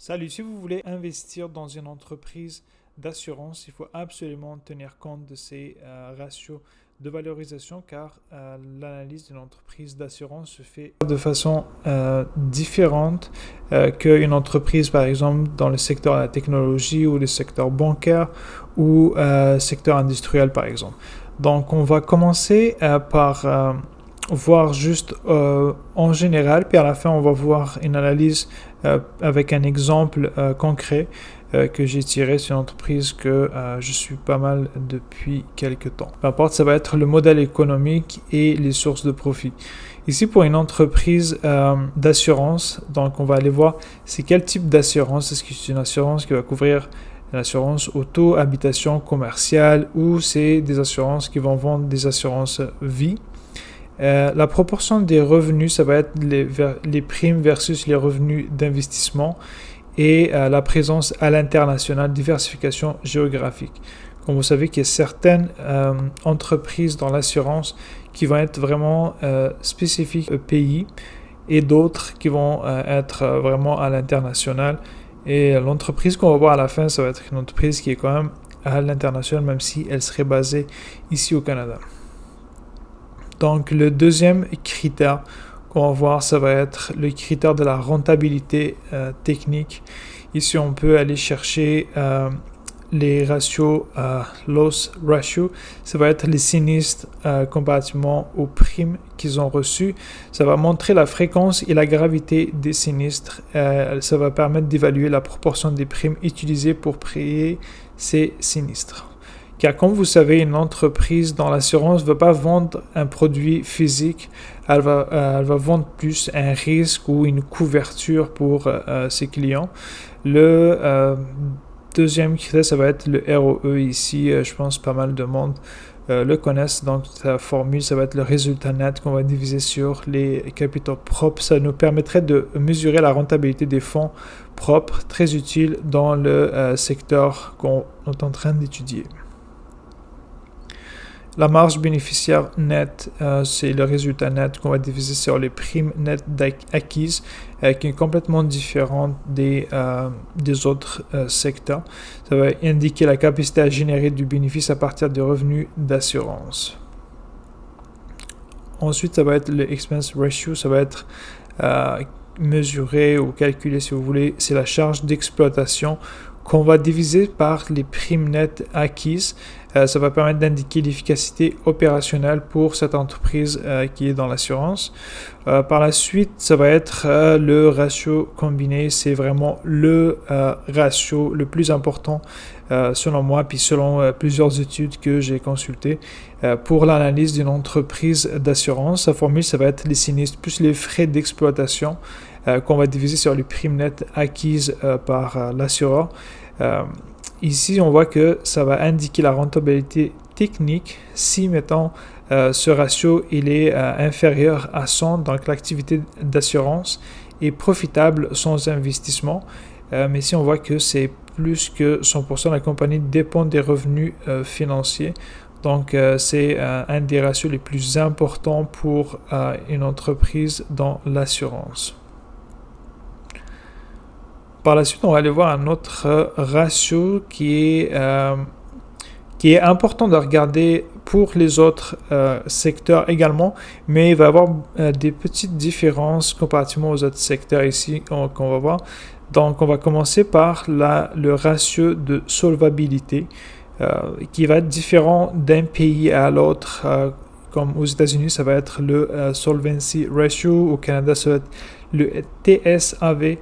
Salut, si vous voulez investir dans une entreprise d'assurance, il faut absolument tenir compte de ces ratios de valorisation car l'analyse d'une entreprise d'assurance se fait de façon différente qu'une entreprise par exemple dans le secteur de la technologie ou le secteur bancaire ou secteur industriel par exemple. Donc on va commencer par voir juste en général, puis à la fin on va voir une analyse avec un exemple concret que j'ai tiré sur une entreprise que je suis pas mal depuis quelques temps. Peu importe, ça va être le modèle économique et les sources de profit. Ici, pour une entreprise d'assurance, donc on va aller voir c'est quel type d'assurance. Est-ce que c'est une assurance qui va couvrir l'assurance auto, habitation, commerciale, ou c'est des assurances qui vont vendre des assurances vie. La proportion des revenus, ça va être les primes versus les revenus d'investissement et la présence à l'international, diversification géographique. Comme vous savez qu'il y a certaines entreprises dans l'assurance qui vont être vraiment spécifiques au pays et d'autres qui vont être vraiment à l'international. Et l'entreprise qu'on va voir à la fin, ça va être une entreprise qui est quand même à l'international, même si elle serait basée ici au Canada. Donc, le deuxième critère qu'on va voir, ça va être le critère de la rentabilité technique. Ici, on peut aller chercher les ratios loss ratio. Ça va être les sinistres comparativement aux primes qu'ils ont reçues. Ça va montrer la fréquence et la gravité des sinistres. Ça va permettre d'évaluer la proportion des primes utilisées pour payer ces sinistres. Car comme vous savez, une entreprise dans l'assurance ne va pas vendre un produit physique, elle va vendre plus un risque ou une couverture pour ses clients. Le deuxième critère, ça va être le ROE ici. Je pense pas mal de monde le connaissent. Donc la formule, ça va être le résultat net qu'on va diviser sur les capitaux propres. Ça nous permettrait de mesurer la rentabilité des fonds propres, très utile dans le secteur qu'on est en train d'étudier. La marge bénéficiaire nette, c'est le résultat net qu'on va diviser sur les primes nettes acquises, qui est complètement différente des autres secteurs. Ça va indiquer la capacité à générer du bénéfice à partir des revenus d'assurance. Ensuite, ça va être le expense ratio, ça va être mesuré ou calculé, si vous voulez, c'est la charge d'exploitation qu'on va diviser par les primes nettes acquises. Ça va permettre d'indiquer l'efficacité opérationnelle pour cette entreprise qui est dans l'assurance. Par la suite, ça va être le ratio combiné. C'est vraiment le ratio le plus important selon moi, puis selon plusieurs études que j'ai consultées pour l'analyse d'une entreprise d'assurance. Sa formule, ça va être les sinistres plus les frais d'exploitation qu'on va diviser sur les primes nettes acquises par l'assureur. Ici, on voit que ça va indiquer la rentabilité technique si, mettons, ce ratio il est inférieur à 100, donc l'activité d'assurance est profitable sans investissement. Mais si on voit que c'est plus que 100%, la compagnie dépend des revenus financiers. Donc, c'est un des ratios les plus importants pour une entreprise dans l'assurance. Par la suite, on va aller voir un autre ratio qui est important de regarder pour les autres secteurs également, mais il va y avoir des petites différences comparativement aux autres secteurs ici qu'on va voir. Donc, on va commencer par le ratio de solvabilité qui va être différent d'un pays à l'autre. Comme aux États-Unis, ça va être le Solvency Ratio. Au Canada, ça va être le TSAV.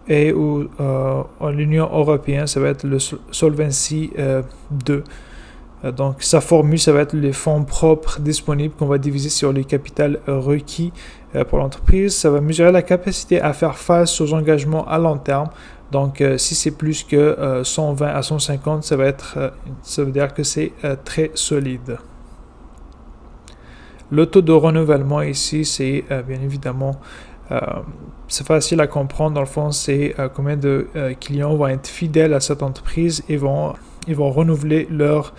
Et en l'Union européenne, ça va être le Solvency 2. Donc, sa formule, ça va être les fonds propres disponibles qu'on va diviser sur les capitals requis pour l'entreprise. Ça va mesurer la capacité à faire face aux engagements à long terme. Donc, si c'est plus que 120 à 150, ça veut dire que c'est très solide. Le taux de renouvellement ici, c'est bien évidemment... c'est facile à comprendre. Dans le fond, c'est combien de clients vont être fidèles à cette entreprise et vont renouveler leur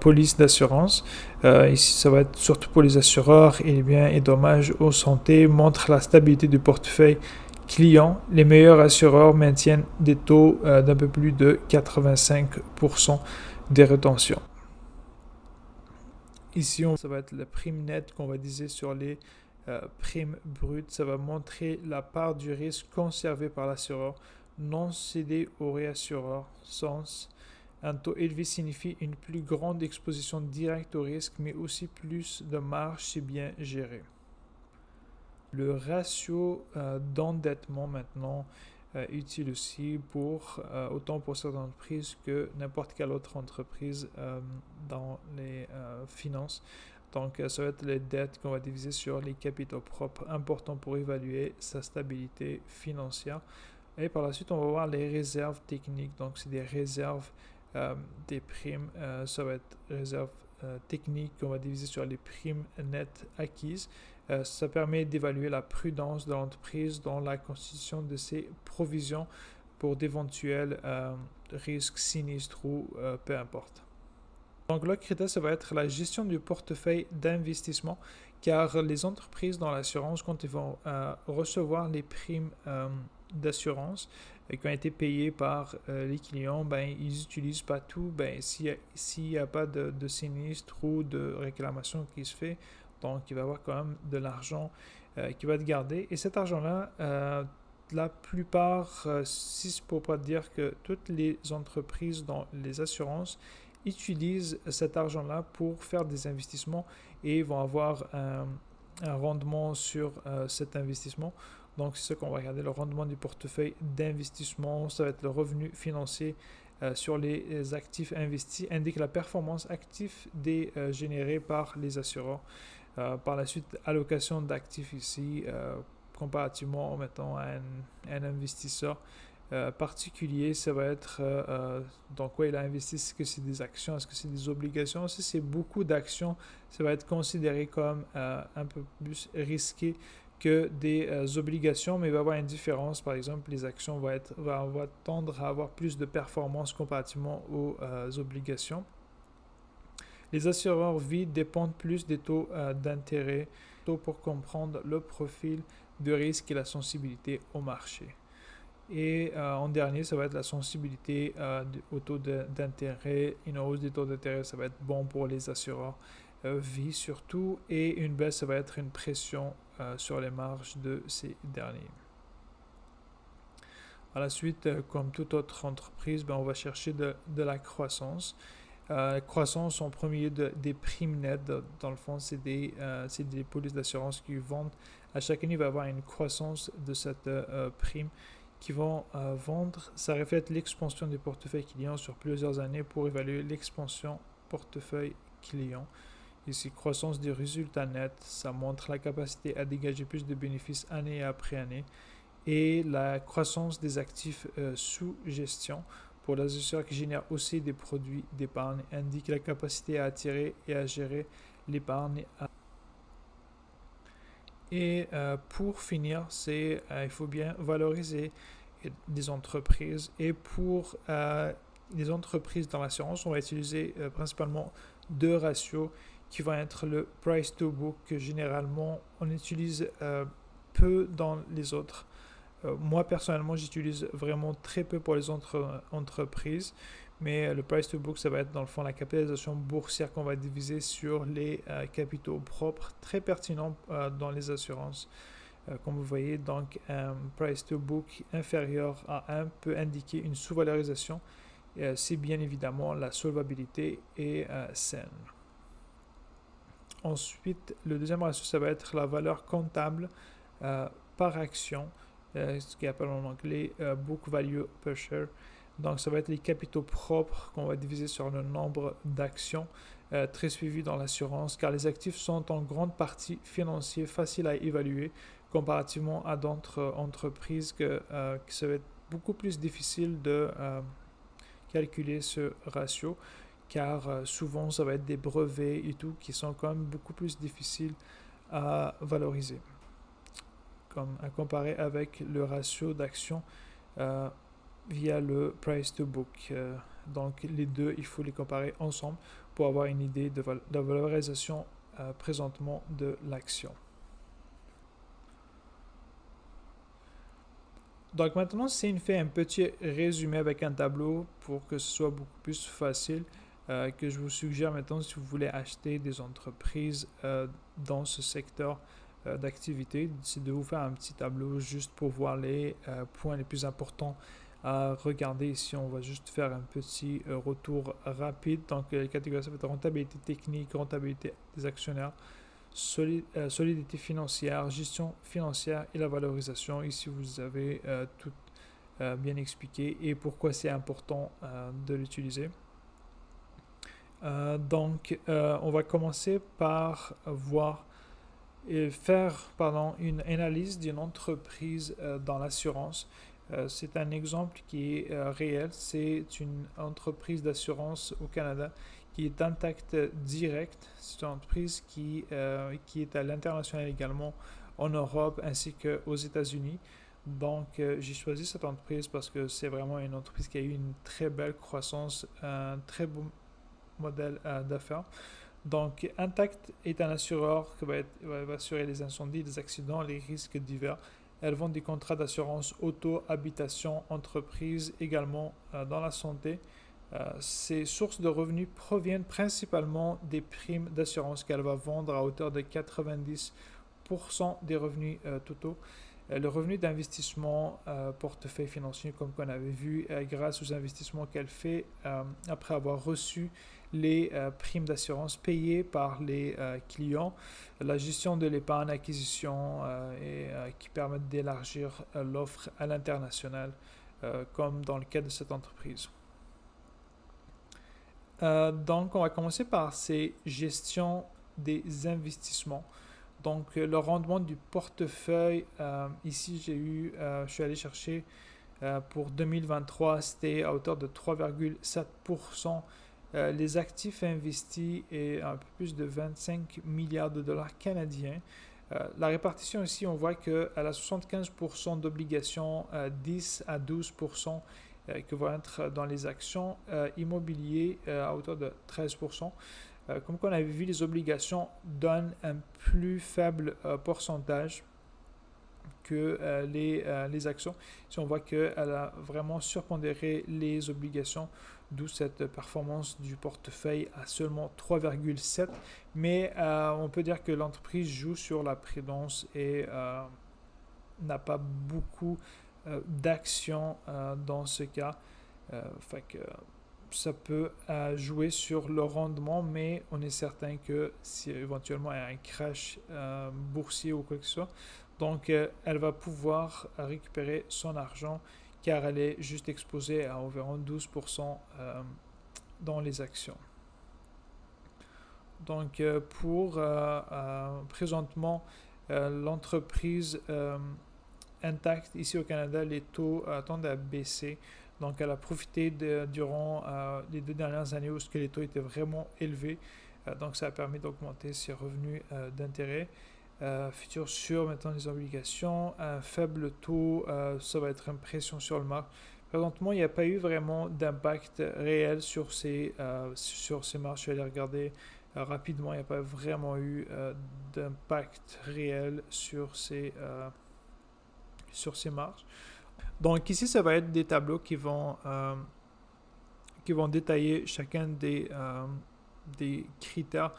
police d'assurance. Ici, ça va être surtout pour les assureurs et les biens et dommages aux santé, montre la stabilité du portefeuille clients, les meilleurs assureurs maintiennent des taux d'un peu plus de 85% des rétentions. Ici, ça va être la prime nette qu'on va diviser sur les primes brutes. Ça va montrer la part du risque conservé par l'assureur, non cédé au réassureur. Sens. Un taux élevé signifie une plus grande exposition directe au risque, mais aussi plus de marge si bien géré. Le ratio d'endettement maintenant utile aussi autant pour cette entreprise que n'importe quelle autre entreprise dans les finances. Donc, ça va être les dettes qu'on va diviser sur les capitaux propres, important pour évaluer sa stabilité financière. Et par la suite, on va voir les réserves techniques. Donc, c'est des réserves des primes. Ça va être réserves techniques qu'on va diviser sur les primes nettes acquises. Ça permet d'évaluer la prudence de l'entreprise dans la constitution de ses provisions pour d'éventuels risques sinistres ou peu importe. Donc l'autre critère, ça va être la gestion du portefeuille d'investissement, car les entreprises dans l'assurance, quand ils vont recevoir les primes d'assurance qui ont été payées par les clients, ils n'utilisent pas tout. S'il n'y a pas de sinistre ou de réclamation qui se fait, donc il va y avoir quand même de l'argent qui va être gardé. Et cet argent-là, la plupart, si c'est pour pas dire que toutes les entreprises dans les assurances utilisent cet argent-là pour faire des investissements et vont avoir un rendement sur cet investissement. Donc, c'est ce qu'on va regarder, le rendement du portefeuille d'investissement. Ça va être le revenu financier sur les actifs investis, indique la performance active générée par les assureurs. Par la suite, allocation d'actifs ici, comparativement mettons, à un investisseur particulier, ça va être dans quoi il a investi. Est-ce que c'est des actions, est-ce que c'est des obligations? Si c'est beaucoup d'actions, ça va être considéré comme un peu plus risqué que des obligations, mais il va y avoir une différence. Par exemple, les actions vont tendre à avoir plus de performance comparativement aux obligations. Les assureurs vie dépendent plus des taux d'intérêt pour comprendre le profil de risque et la sensibilité au marché. Et en dernier, ça va être la sensibilité au taux d'intérêt. Une hausse des taux d'intérêt, ça va être bon pour les assureurs vie surtout. Et une baisse, ça va être une pression sur les marges de ces derniers. À la suite, comme toute autre entreprise, on va chercher de la croissance. Croissance en premier des primes nettes. Dans le fond, c'est des polices d'assurance qui vendent. À chaque année, il va y avoir une croissance de cette prime qui vont vendre. Ça reflète l'expansion des portefeuilles clients sur plusieurs années pour évaluer l'expansion portefeuille client. Ici, croissance des résultats nets, ça montre la capacité à dégager plus de bénéfices année après année. Et la croissance des actifs sous gestion pour les assureurs qui génèrent aussi des produits d'épargne indique la capacité à attirer et à gérer l'épargne. Et pour finir, il faut bien valoriser des entreprises. Et pour les entreprises dans l'assurance, on va utiliser principalement deux ratios qui vont être le price to book, que généralement on utilise peu dans les autres. Moi, personnellement, j'utilise vraiment très peu pour les autres entreprises, mais le price to book, ça va être dans le fond la capitalisation boursière qu'on va diviser sur les capitaux propres, très pertinent dans les assurances. Comme vous voyez, donc un price to book inférieur à 1 peut indiquer une sous-valorisation si bien évidemment la solvabilité est saine. Ensuite, le deuxième ratio, ça va être la valeur comptable par action, ce qu'on appelle en anglais book value per share. Donc, ça va être les capitaux propres qu'on va diviser sur le nombre d'actions, très suivi dans l'assurance, car les actifs sont en grande partie financiers, faciles à évaluer, comparativement à d'autres entreprises que ça va être beaucoup plus difficile de calculer ce ratio, car souvent, ça va être des brevets et tout qui sont quand même beaucoup plus difficiles à valoriser, comme à comparer avec le ratio d'actions via le price to book. Donc les deux, il faut les comparer ensemble pour avoir une idée de la valorisation présentement de l'action. Donc maintenant, c'est fait un petit résumé avec un tableau pour que ce soit beaucoup plus facile, que je vous suggère maintenant si vous voulez acheter des entreprises dans ce secteur d'activité, c'est de vous faire un petit tableau juste pour voir les points les plus importants à regarder. Ici, on va juste faire un petit retour rapide. Donc, les catégories, ça va être rentabilité technique, rentabilité des actionnaires, solidité financière, gestion financière et la valorisation. Ici, vous avez tout bien expliqué et pourquoi c'est important de l'utiliser. On va commencer par voir et faire une analyse d'une entreprise dans l'assurance. C'est un exemple qui est réel. C'est une entreprise d'assurance au Canada qui est Intact Direct. C'est une entreprise qui est à l'international également en Europe ainsi qu'aux États-Unis. Donc, j'ai choisi cette entreprise parce que c'est vraiment une entreprise qui a eu une très belle croissance, un très beau modèle d'affaires. Donc, Intact est un assureur qui va assurer les incendies, les accidents, les risques divers. Elles vendent des contrats d'assurance auto, habitation, entreprise, également dans la santé. Ces sources de revenus proviennent principalement des primes d'assurance qu'elle va vendre à hauteur de 90% des revenus totaux. Le revenu d'investissement, portefeuille financier, comme qu'on avait vu, grâce aux investissements qu'elle fait après avoir reçu les primes d'assurance payées par les clients, la gestion de l'épargne, acquisition qui permettent d'élargir l'offre à l'international, comme dans le cas de cette entreprise. Donc, on va commencer par ces gestions des investissements. Donc, le rendement du portefeuille, ici, je suis allé chercher pour 2023, c'était à hauteur de 3,7%. Les actifs investis est un peu plus de 25 milliards de dollars canadiens. La répartition ici, on voit qu'elle a 75% d'obligations, 10 à 12% qui vont être dans les actions immobilières à hauteur de 13%. Comme on avait vu, les obligations donnent un plus faible pourcentage que les actions. Si on voit qu'elle a vraiment surpondéré les obligations, d'où cette performance du portefeuille à seulement 3,7. Mais on peut dire que l'entreprise joue sur la prudence et n'a pas beaucoup d'actions dans ce cas. Fait que ça peut jouer sur le rendement, mais on est certain que si éventuellement il y a un crash boursier ou quoi que ce soit, donc elle va pouvoir récupérer son argent car elle est juste exposée à environ 12% dans les actions. Donc présentement, l'entreprise Intact, ici au Canada, les taux tendent à baisser. Donc, elle a profité durant les 2 dernières années où les taux étaient vraiment élevés. Donc, ça a permis d'augmenter ses revenus d'intérêt. Futur sur maintenant les obligations. Un faible taux, ça va être une pression sur le marché. Présentement, il n'y a pas eu vraiment d'impact réel sur ces marges. Je vais aller regarder rapidement. Il n'y a pas vraiment eu d'impact réel sur ces marges. Donc ici, ça va être des tableaux qui vont détailler chacun des critères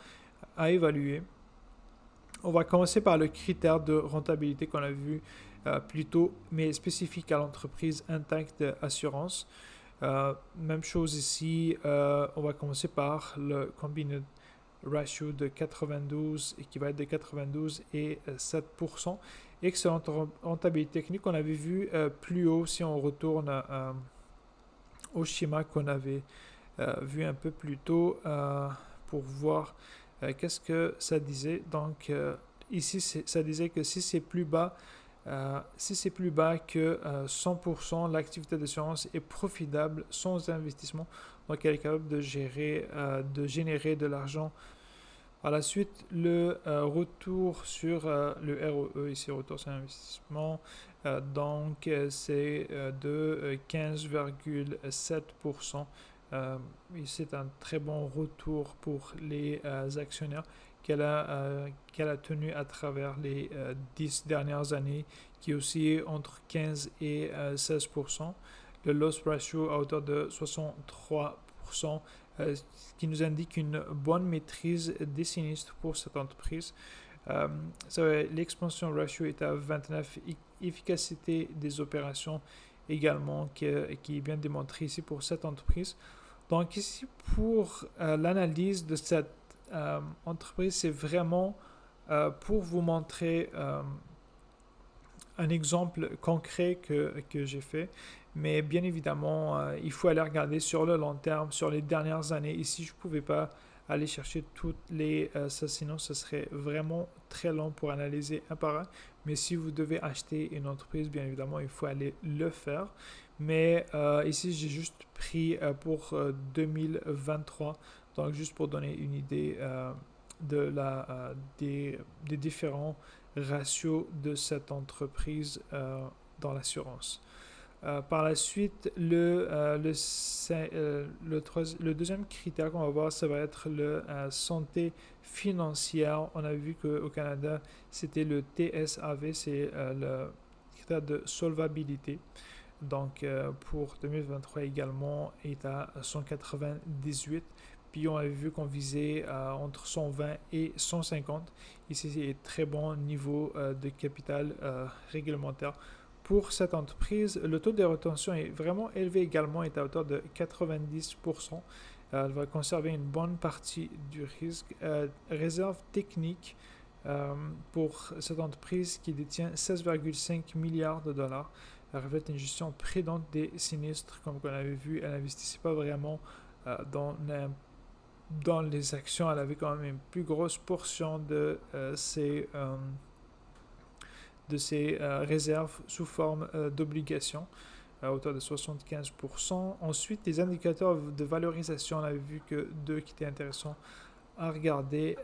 à évaluer. On va commencer par le critère de rentabilité qu'on a vu plus tôt, mais spécifique à l'entreprise Intact Assurance. Même chose ici, on va commencer par le combined ratio de 92 et qui va être de 92 et 7%. Excellente rentabilité technique. On avait vu plus haut, si on retourne au schéma qu'on avait vu un peu plus tôt pour voir qu'est-ce que ça disait. Donc ici, ça disait que si c'est plus bas que 100%, l'activité d'assurance est profitable sans investissement. Donc elle est capable de générer de l'argent. Par la suite, le retour sur le ROE, ici retour sur investissement, c'est de 15,7%. C'est un très bon retour pour les actionnaires qu'elle a tenu à travers les 10 dernières années, qui oscille entre 15 et 16%. Le loss ratio à hauteur de 63%, ce qui nous indique une bonne maîtrise des sinistres pour cette entreprise. L'expansion ratio est à 29, efficacité des opérations également qui est bien démontrée ici pour cette entreprise. Donc ici pour l'analyse de cette entreprise, c'est vraiment pour vous montrer un exemple concret que j'ai fait. Mais bien évidemment, il faut aller regarder sur le long terme, sur les dernières années. Ici, je ne pouvais pas aller chercher toutes les... sinon, ce serait vraiment très long pour analyser un par un. Mais si vous devez acheter une entreprise, bien évidemment, il faut aller le faire. Mais ici, j'ai juste pris pour 2023. Donc, juste pour donner une idée des différents ratios de cette entreprise dans l'assurance. Par la suite, le deuxième critère qu'on va voir, ça va être la santé financière. On a vu qu'au Canada, c'était le TSAV, c'est le critère de solvabilité. Donc, pour 2023 également, est à 198. Puis, on a vu qu'on visait entre 120 et 150. Ici, c'est un très bon niveau de capital réglementaire. Pour cette entreprise, le taux de rétention est vraiment élevé également, est à hauteur de 90%. Elle va conserver une bonne partie du risque. Réserve technique pour cette entreprise qui détient 16,5 milliards de dollars. Elle reflète une gestion prudente des sinistres. Comme on avait vu, elle n'investissait pas vraiment dans les actions. Elle avait quand même une plus grosse portion de ses réserves sous forme d'obligations à hauteur de 75%. Ensuite, les indicateurs de valorisation, on avait vu que deux qui étaient intéressants à regarder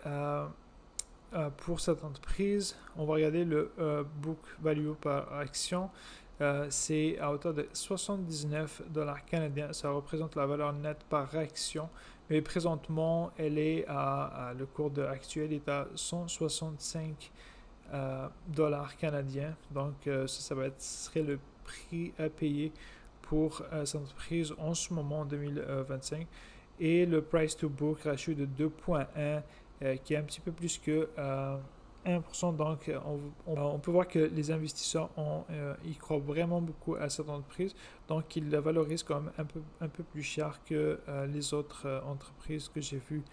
pour cette entreprise. On va regarder le book value par action. C'est à hauteur de 79 $ canadiens. Ça représente la valeur nette par action. Mais présentement, elle est le cours actuel est à 165 dollars canadiens. Donc, ça serait le prix à payer pour cette entreprise en ce moment, en 2025. Et le price to book ratio de 2.1 qui est un petit peu plus que 1%. Donc, on peut voir que les investisseurs ils croient vraiment beaucoup à cette entreprise. Donc, ils la valorisent quand même un peu plus cher que les autres entreprises que j'ai vues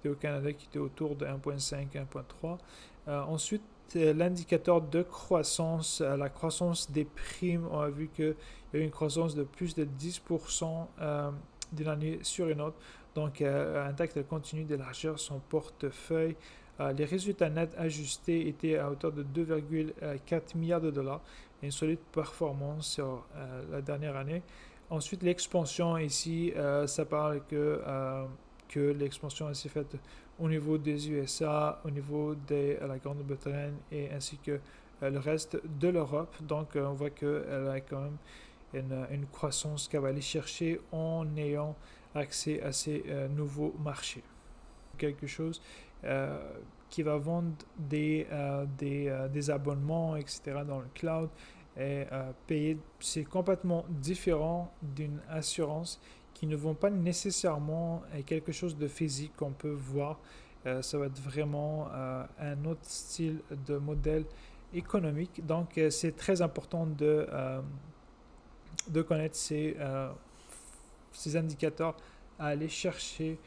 au Canada qui étaient autour de 1.5, 1.3. Ensuite, l'indicateur de croissance, la croissance des primes, on a vu qu'il y a eu une croissance de plus de 10% d'une année sur une autre. Donc, Intact continue d'élargir son portefeuille. Les résultats nets ajustés étaient à hauteur de 2,4 milliards de dollars. Une solide performance sur la dernière année. Ensuite, l'expansion ici, ça parle que l'expansion s'est faite au niveau des USA, au niveau de la Grande-Bretagne et ainsi que le reste de l'Europe. Donc, on voit qu'elle a quand même une croissance qu'elle va aller chercher en ayant accès à ces nouveaux marchés. Quelque chose qui va vendre des abonnements, etc. dans le cloud et payer. C'est complètement différent d'une assurance qui ne vont pas nécessairement quelque chose de physique qu'on peut voir. Ça va être vraiment un autre style de modèle économique. Donc, c'est très important de connaître ces indicateurs à aller chercher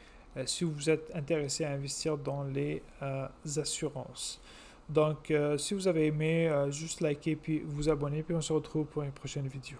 si vous êtes intéressé à investir dans les assurances. Donc, si vous avez aimé, juste likez puis vous abonnez, puis on se retrouve pour une prochaine vidéo.